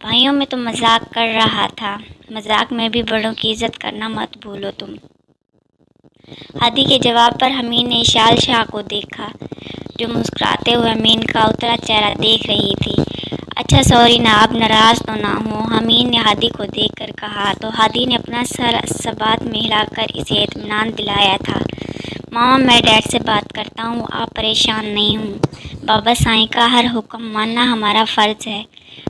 بھائیوں میں تو مذاق کر رہا تھا، مذاق میں بھی بڑوں کی عزت کرنا مت بھولو تم۔ ہادی کے جواب پر حمید نے اشال شاہ کو دیکھا جو مسکراتے ہوئے حمید کا اترا چہرہ دیکھ رہی تھی۔ اچھا سوری نا، آپ ناراض تو نہ ہو، حمید نے ہادی کو دیکھ کر کہا تو ہادی نے اپنا سر ثبات میں ہلا کر اسے اطمینان دلایا تھا۔ ماما میں ڈیڈ سے بات کرتا ہوں، آپ پریشان نہیں ہوں، بابا سائیں کا ہر حکم ماننا ہمارا فرض ہے،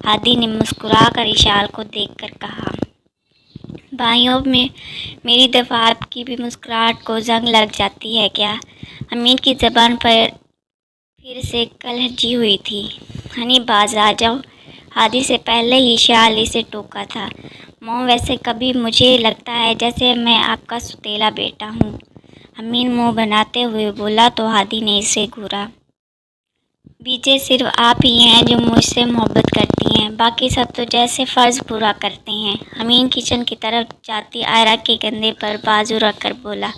ہادی نے مسکرا کر اشال کو دیکھ کر کہا۔ بھائیوں میں میری دفعہ آپ کی بھی مسکراہٹ کو زنگ لگ جاتی ہے کیا؟ حمید کی زبان پر پھر سے کلہجی ہوئی تھی۔ ہنی باز آ جاؤ، ہادی سے پہلے ہی اشال اسے ٹوکا تھا۔ ماں ویسے کبھی مجھے لگتا ہے جیسے میں آپ کا ستیلا بیٹا ہوں، حمید منہ بناتے ہوئے بولا تو ہادی نے اسے گھورا۔ بیجے صرف آپ ہی ہیں جو مجھ سے محبت کرتی ہیں، باقی سب تو جیسے فرض پورا کرتے ہیں۔ حمید کچن کی طرف جاتی عائرہ کے کندھے پر بازو رکھ کر بولا۔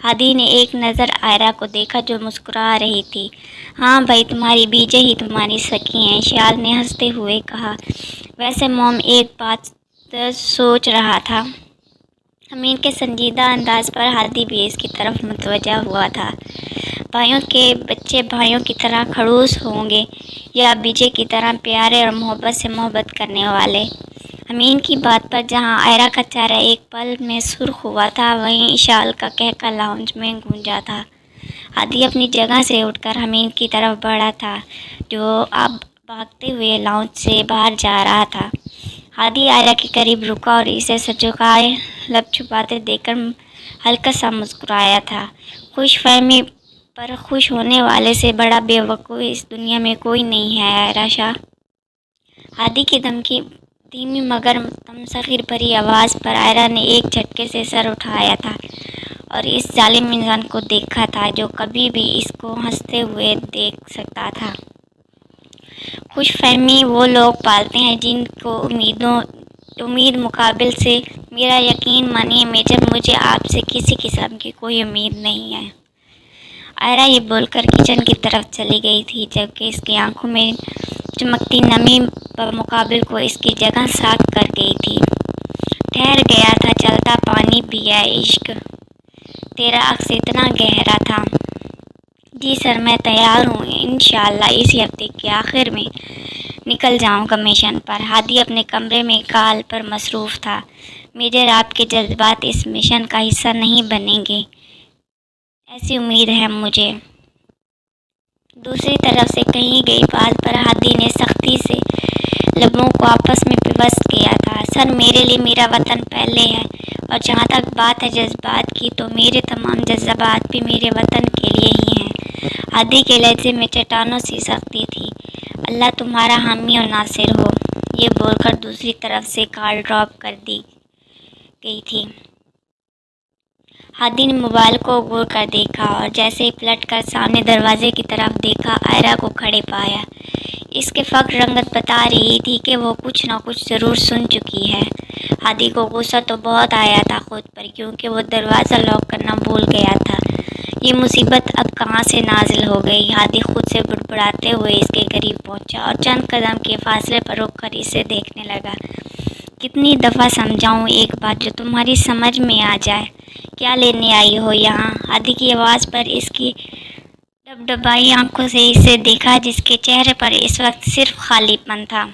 ہادی نے ایک نظر عائرہ کو دیکھا جو مسکرا رہی تھی۔ ہاں بھائی، تمہاری بیجے ہی تمہاری سکی ہیں، اشال نے ہنستے ہوئے کہا۔ ویسے موم ایک بات سوچ رہا تھا۔ حمید کے سنجیدہ انداز پر ہادی بھی اس کی طرف متوجہ ہوا تھا۔ بھائیوں کے بچے بھائیوں کی طرح خڑوس ہوں گے یا بیجے کی طرح پیارے اور محبت سے محبت کرنے والے؟ حمید کی بات پر جہاں عائرہ کا چہرہ ایک پل میں سرخ ہوا تھا، وہیں اشال کا قہقہ لاؤنج میں گونجا تھا۔ ہادی اپنی جگہ سے اٹھ کر حمید کی طرف بڑھا تھا جو اب بھاگتے ہوئے لاؤنج سے باہر جا رہا تھا۔ ہادی عائرہ کے قریب رکا اور اسے سجوکائے لب چھپاتے دیکھ کر ہلکا سا مسکرایا تھا۔ خوش فہمی پر خوش ہونے والے سے بڑا بے وقوف اس دنیا میں کوئی نہیں ہے عائرہ شاہ۔ ہادی کی دھیمی مگر تمسخر بھری آواز پر عائرہ نے ایک جھٹکے سے سر اٹھایا تھا اور اس ظالم انسان کو دیکھا تھا جو کبھی بھی اس کو ہنستے ہوئے دیکھ سکتا تھا۔ خوش فہمی وہ لوگ پالتے ہیں جن کو امید مقابل سے میرا یقین مانیے میجر، مجھے آپ سے کسی قسم کی کوئی امید نہیں ہے۔ عائرہ یہ بول کر کچن کی طرف چلی گئی تھی جبکہ اس کی آنکھوں میں چمکتی نمی بمقابل کو اس کی جگہ ساکھ کر گئی تھی۔ ٹھہر گیا تھا چلتا پانی بھی ہے عشق، تیرا عکس اتنا گہرا تھا۔ جی سر، میں تیار ہوں، انشاءاللہ اسی ہفتے کے آخر میں نکل جاؤں گا مشن پر۔ ہادی اپنے کمرے میں کال پر مصروف تھا۔ میجر، آپ کے جذبات اس مشن کا حصہ نہیں بنیں گے، ایسی امید ہے مجھے۔ دوسری طرف سے کہی گئی بات پر ہادی نے سختی سے لبوں کو آپس میں پیوست کیا تھا۔ سر، میرے لیے میرا وطن پہلے ہے، اور جہاں تک بات ہے جذبات کی تو میرے تمام جذبات بھی میرے وطن کے لیے ہی ہیں۔ ہادی کے لہجے میں چٹانوں سی سختی تھی۔ اللہ تمہارا حامی اور ناصر ہو، یہ بول کر دوسری طرف سے کال ڈراپ کر دی گئی تھی۔ ہادی نے موبائل کو غور کر دیکھا اور جیسے ہی پلٹ کر سامنے دروازے کی طرف دیکھا، عائرہ کو کھڑے پایا۔ اس کے فقر رنگت بتا رہی تھی کہ وہ کچھ نہ کچھ ضرور سن چکی ہے۔ ہادی کو غصہ تو بہت آیا تھا خود پر، کیونکہ وہ دروازہ لاک کرنا بھول گیا تھا۔ یہ مصیبت اب کہاں سے نازل ہو گئی؟ ہادی خود سے بڑبڑاتے ہوئے اس کے قریب پہنچا اور چند قدم کے فاصلے پر رک کر اسے دیکھنے لگا۔ کتنی دفعہ سمجھاؤں ایک بات جو تمہاری سمجھ میں آ جائے؟ کیا لینے آئی ہو یہاں؟ ہادی کی آواز پر اس کی ڈبڈبائی آنکھوں سے اسے دیکھا جس کے چہرے پر اس وقت صرف خالی پن تھا۔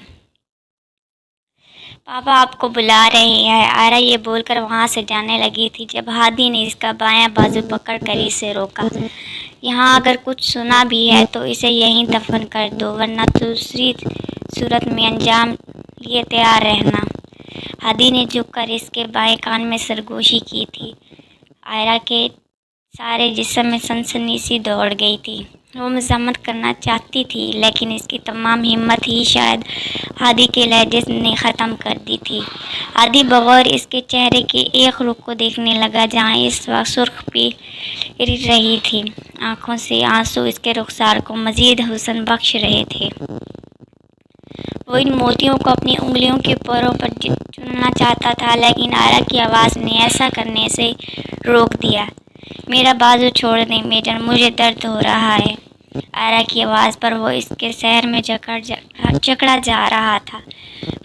پاپا آپ کو بلا رہے ہیں، عائرہ یہ بول کر وہاں سے جانے لگی تھی جب ہادی نے اس کا بایاں بازو پکڑ کر اسے روکا۔ یہاں اگر کچھ سنا بھی ہے تو اسے یہیں دفن کر دو، ورنہ دوسری صورت میں انجام لیے تیار رہنا۔ ہادی نے جھک کر اس کے بائیں کان میں سرگوشی کی تھی۔ عائرہ کے سارے جسم میں سنسنی سی دوڑ گئی تھی۔ وہ مزاحمت کرنا چاہتی تھی لیکن اس کی تمام ہمت ہی شاید ہادی کے لہجے نے ختم کر دی تھی۔ ہادی بغور اس کے چہرے کے ایک رخ کو دیکھنے لگا جہاں اس وقت سرخ پیر رہی تھی۔ آنکھوں سے آنسو اس کے رخسار کو مزید حسن بخش رہے تھے۔ وہ ان موتیوں کو اپنی انگلیوں کے پروں پر چننا چاہتا تھا لیکن عائرہ کی آواز نے ایسا کرنے سے روک دیا۔ میرا بازو چھوڑ دیں میجر، مجھے درد ہو رہا ہے۔ آئرہ کی آواز پر وہ اس کے سحر میں جکڑا جا رہا تھا۔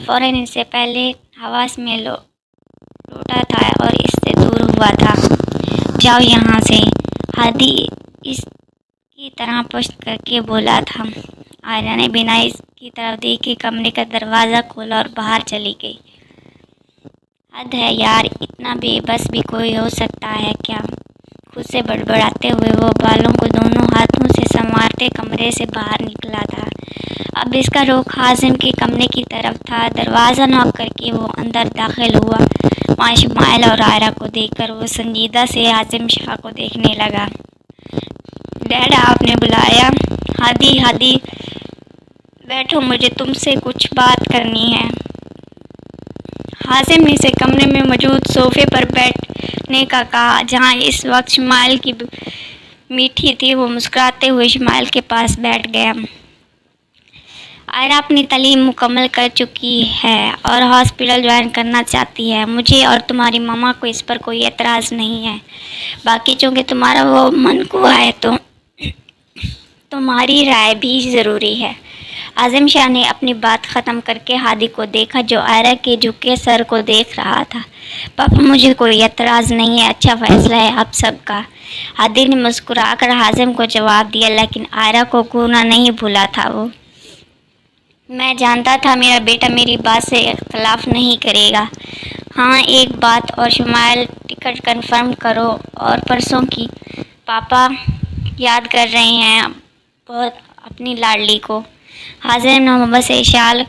فوراً اس سے پہلے حواس میں لوٹا تھا اور اس سے دور ہوا تھا۔ جاؤ یہاں سے، ہادی اس کی طرح پشت کر کے بولا تھا۔ آئرہ نے بنا اس کی طرف دیکھے کمرے کا دروازہ کھولا اور باہر چلی گئی۔ حد ہے یار، اتنا بے بس بھی کوئی ہو سکتا ہے کیا؟ خود سے بڑبڑاتے ہوئے وہ بالوں کو دونوں ہاتھوں سے سنوارتے کمرے سے باہر نکلا تھا۔ اب اس کا رخ حازم کے کمرے کی طرف تھا۔ دروازہ نوک کر کے وہ اندر داخل ہوا۔ وہاں شمائل اور آئرہ کو دیکھ کر وہ سنجیدہ سے حازم شاہ کو دیکھنے لگا۔ ڈیڈ، آپ نے بلایا؟ ہادی بیٹھو، مجھے تم سے کچھ بات کرنی ہے۔ حازم نے اسے کمرے میں موجود صوفے پر بیٹھنے کا کہا جہاں اس وقت شمائل کی میٹھی تھی۔ وہ مسکراتے ہوئے شمائل کے پاس بیٹھ گیا۔ آئرہ اپنی تعلیم مکمل کر چکی ہے اور ہاسپٹل جوائن کرنا چاہتی ہے۔ مجھے اور تمہاری ماما کو اس پر کوئی اعتراض نہیں ہے، باقی چونکہ تمہارا وہ منقوع ہے تو تمہاری رائے بھی ضروری ہے۔ حازم شاہ نے اپنی بات ختم کر کے ہادی کو دیکھا جو آئرہ کے جھکے سر کو دیکھ رہا تھا۔ پاپا، مجھے کوئی اعتراض نہیں ہے، اچھا فیصلہ ہے آپ سب کا۔ ہادی نے مسکرا کر حازم کو جواب دیا، لیکن آئرہ کو گھورنا نہیں بھولا تھا وہ۔ میں جانتا تھا میرا بیٹا میری بات سے اختلاف نہیں کرے گا۔ ہاں ایک بات اور، شمائل، ٹکٹ کنفرم کرو اور پرسوں کی پاپا یاد کر رہے ہیں بہت اپنی لاڈلی کو۔ حازم نے محبت سے اشارہ